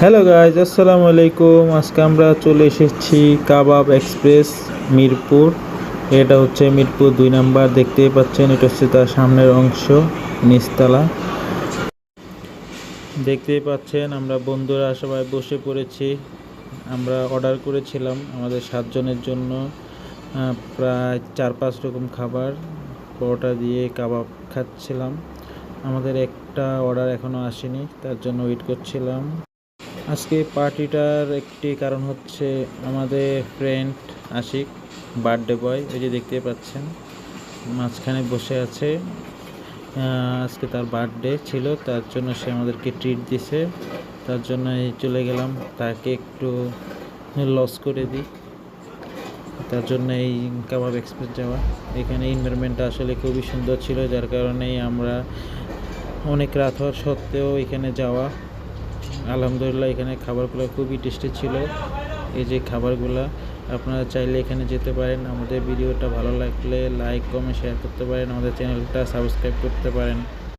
Hello guys, আসসালামু আলাইকুম। আজকে আমরা চলে এসেছি কাবাব এক্সপ্রেস মিরপুর। এটা হচ্ছে মিরপুর 2 নাম্বার, দেখতেই পাচ্ছেন। এটা হচ্ছে তার সামনের অংশ, নিচতলা। দেখতেই পাচ্ছেন আমরা বন্ধুরা সবাই বসে পড়েছি। আমরা অর্ডার করেছিলাম আমাদের 7 জনের জন্য প্রায় 4-5 রকম খাবার। পরোটা দিয়ে কাবাব খাচ্ছিলাম। আমাদের একটা অর্ডার এখনও আসেনি, তার জন্য ওয়েট করছিলাম। আজকে পার্টিটার একটি কারণ হচ্ছে আমাদের ফ্রেন্ড আশিক, বার্থডে বয়, ওই যে দেখতে পাচ্ছেন মাঝখানে বসে আছে। আজকে তার বার্থডে ছিল, তার জন্য সে আমাদেরকে ট্রিট দিছে। তার জন্য চলে গেলাম তাকে একটু লস করে দিই। তার জন্য এই কাবাব এক্সপ্রেস যাওয়া। এখানে এনভায়রনমেন্টটা আসলে খুবই সুন্দর ছিল, যার কারণেই আমরা অনেক রাত হওয়ার সত্ত্বেও এখানে যাওয়া। আলহামদুলিল্লাহ, এখানে খাবারগুলো খুবই টেস্টি ছিল। এই যে খাবারগুলো, আপনারা চাইলে এখানে যেতে পারেন। আমাদের ভিডিওটা ভালো লাগলে লাইক, কমেন্ট, শেয়ার করতে পারেন। আমাদের চ্যানেলটা সাবস্ক্রাইব করতে পারেন।